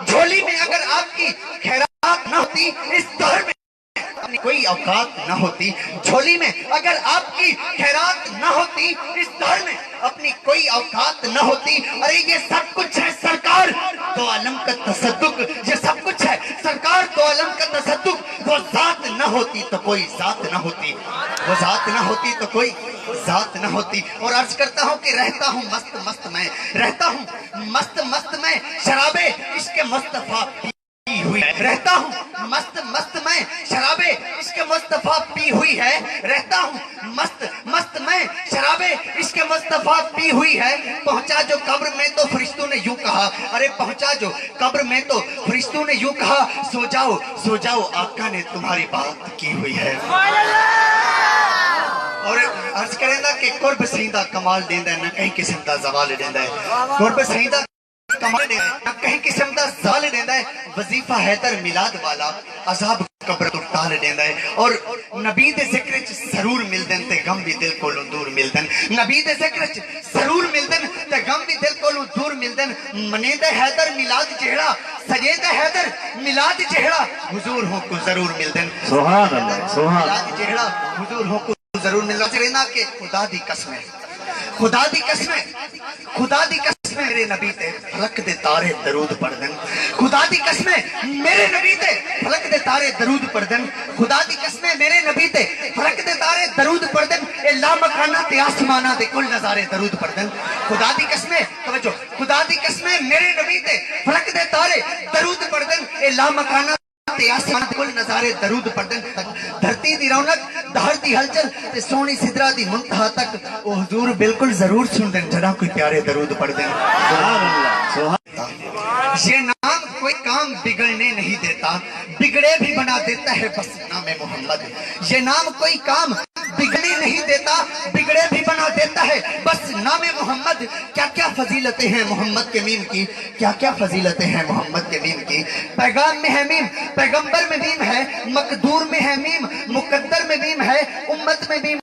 झोली में अगर आपकी खैरात न होती, इस दौर में अपनी कोई औकात न होती। झोली में अगर आपकी खैरात न होती, इस दौर में अपनी कोई औकात न होती। अरे ये सब कुछ है सरकार दो आलम का तसद्दुक, ये सब कुछ है सरकार दो आलम का तसद्दुक। वो जात न होती तो कोई जात न होती, वो जात न होती तो कोई जात न होती। और अर्ज करता हूँ कि रहता हूँ मस्त मस्त में, रहता हूँ मस्त मस्त में, शराबे इश्क मुस्तफा पी हुई है। रहता हूँ मस्त मस्त में, शराबे इश्क मुस्तफा पी हुई है। रहता हूँ मस्त मस्त में, शराबे इश्क मुस्तफा पी हुई है। पहुंचा जो कब्र में तो फरिश्तों ने यूं कहा, अरे पहुंचा जो कब्र में तो फरिश्तों ने यूं कहा, सो जाओ आका ने तुम्हारी बात की हुई है। और अर्ज करेंदा कि कुर्ब सईदा कमाल देंदा है, न कहीं किस्म दा जवाल देंदा है। कुर्ब सईदा कमाल देंदा है, न कहीं किस्म दा जवाल देंदा है। वजीफा हैदर मिलाद वाला अजाब कब्र तो टाल देंदा है। और नबी दे जिक्र च जरूर मिलदन ते गम भी दिल कोलों दूर मिलदन। नबी दे जिक्र च जरूर मिलदन ते गम भी दिल कोलों दूर मिलदन। मनेंदा हैदर मिलाद जेड़ा, सजेदा हैदर मिलाद जेड़ा, हुजूर हो को जरूर मिलदन। सुभान अल्लाह, सुभान मिलाद जेड़ा, हुजूर हो को जरूर मिलना। कहना कि खुदा दी कसम, खुदा दी कसम, खुदा दी कसम मेरे नबी ते फलक दे तारे दरूद पढ़ देन। खुदा दी कसम मेरे नबी ते फलक दे तारे दरूद पढ़ देन। खुदा दी कसम मेरे नबी ते फलक दे तारे दरूद पढ़ देन। ए ला मकाना ते आसमाना दे कुल नजारे दरूद पढ़ देन। खुदा दी कसम, तवज्जो, खुदा दी कसम मेरे नबी ते फलक दे तारे दरूद पढ़ देन। ए ला मकाना आसमान कुल नजारे दरूद पढ़न। धरती दी रौनक, दहर दी हलचल ते सोहनी सिदरा दी मुंतहा तक ओ हुजूर बिल्कुल जरूर सुन देन जरा कोई प्यारे दरूद पढ़ देन। सुभान अल्लाह, सुभान। ये नाम कोई काम बिगड़ने नहीं देता, बिगड़े भी बना देता है बस नाम मोहम्मद। ये नाम कोई काम बिगड़ने नहीं देता, बिगड़े भी बना देता है बस नाम मोहम्मद। क्या क्या फजीलतें हैं मोहम्मद के मीम की, क्या क्या फजीलतें हैं मोहम्मद के मीम की। पैगाम में है मीम, पैगंबर में मीम है, मकदूर में है मीम, मुकद्दर में मीम है, उम्मत में मीम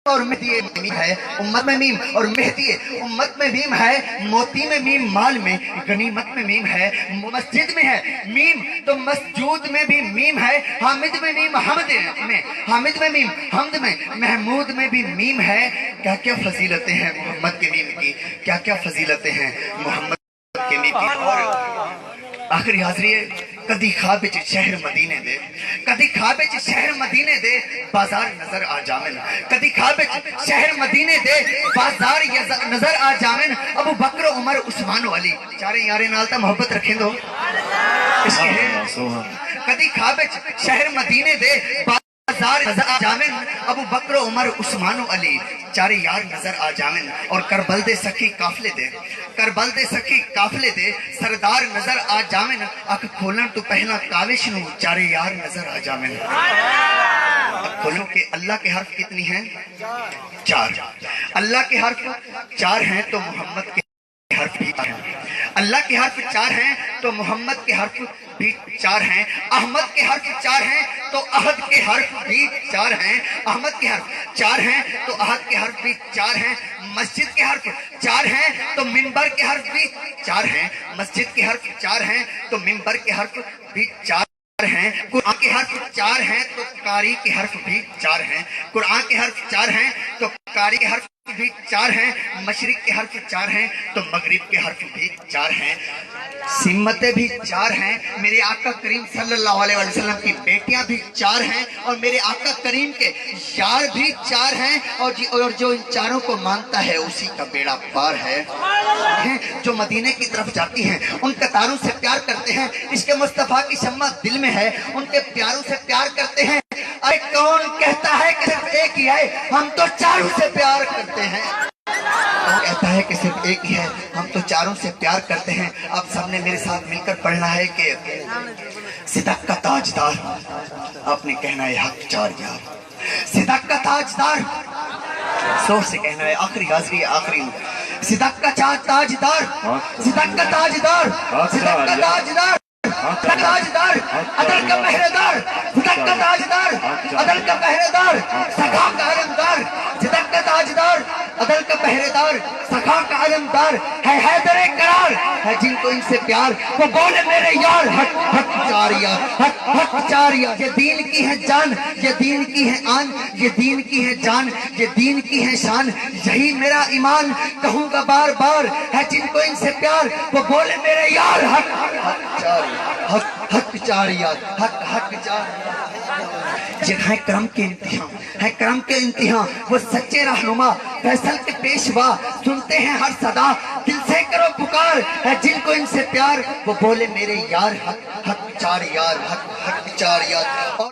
और मेहदी मीम है। उम्मत में मीम और मेहदी, उम्मत में मीम है, मोती में मीम, माल में, गनीमत में मीम है, मस्जिद में है मीम तो मस्जूद में भी मीम है। हामिद में मीम, हमद में, हामिद में मीम, हमद में, महमूद में भी मीम है। क्या क्या फजीलतें हैं मोहम्मद के मीम की, क्या क्या फजीलतें हैं मोहम्मद के मीम की। और आखिरी हाजरी है, कदी ख्वाब च शहर मदीने दे, कदी ख्वाब च शहर मदीने दे बाजार नजर आ जावन। कदी ख्वाब च शहर मदीने दे बाजार नजर आ जावन। अबू बकर, उमर, उस्मान, अली चारे यारे नाल ता मोहब्बत रखें दो। कदी ख्वाब च शहर मदीने दे बाजार नजर आ जावन। अबू बकर, उमर, उस्मान, अली चारे यार नजर आ जावन। और करबल दे सखी काफले दे, करबल दे सखी काफले दे सरदार नजर आ जावन। अख खोलन तो पहला काविश नू चारे यार नजर आ जावन। अख खोलो के अल्लाह के हर्फ कितनी हैं? 4। अल्लाह के हर्फ 4 हैं तो मोहम्मद के हर्फ भी 4 हैं। अल्लाह के हर्फ 4 हैं तो मोहम्मद के हर्फ भी 4 हैं। अहमद के हर्फ 4 हैं तो अहद के हर्फ भी 4 हैं। अहमद के हर्फ 4 हैं तो अहद के हर्फ भी 4 हैं। मस्जिद के हर्फ 4 हैं तो मिंबर के हर्फ भी 4 हैं। मस्जिद के हर्फ 4 हैं तो मिंबर के हर्फ भी 4 हैं। कुरान के हर्फ 4 हैं तो कारी के हर्फ भी 4 हैं। कुरान के हर्फ 4 हैं तो कारी के हर्फ भी 4 हैं। मशरिक के हर्फ 4 हैं तो मगरिब के हर्फ भी 4 हैं। सिम्मतें भी 4 हैं। मेरे आका करीम सल्लल्लाहु अलैहि वसल्लम की बेटियां भी 4 हैं और मेरे आका करीम के यार भी 4 हैं। और जो इन चारों को मानता है उसी का बेड़ा पार है। जो मदीने की तरफ जाती हैं उन कतारों से प्यार करते हैं, इसके मुस्तफा की शम्मा दिल में है, उनके प्यारों से प्यार करते हैं। अरे कौन कहता है कि सिर्फ एक ही है, हम तो चारों से प्यार करते हैं। कौन कहता है कि सिर्फ एक ही है, हम तो चारों से प्यार करते हैं। आप सबने मेरे साथ मिलकर पढ़ना है कि सिदक का ताजदार, आपने कहना है हक 4 यार। सिदक का ताजदार, सोच से कहना है। आखिरी हाजरी, आखिरी सिदक का ताजदार, सिदक का ताजदार, सिदक का ताजदार, ताजदार, अदल का पहरेदार, सिदक का ताजदार, अदल का पहरेदार, सखा का हरमदार, सिदक का ताजदार, عدل کا پہرے دار، سخا کا علمدار ہے حیدر قرار، ہے جن کو ان سے پیار وہ بولے میرے یار، حق حق چار یار، حق حق چار یار۔ یہ دین کی ہے جان، یہ دین کی ہے آن، یہ دین کی ہے جان، یہ دین کی ہے شان، یہی میرا ایمان کہوں گا بار بار، ہے جن کو ان سے پیار وہ بولے میرے یار، حق حق چار یار، حق حق چار یار، حق حق چار یار۔ یہ ہے کرم کے امتحان، ہے کرم کے امتحان، وہ سچے رہنما فیصل کے پیشوا، سنتے ہیں ہر صدا دل سے کرو پکار، ہے جن کو ان سے پیار وہ بولے میرے یار، حق حق چار یار، حق حق چار یار۔ اور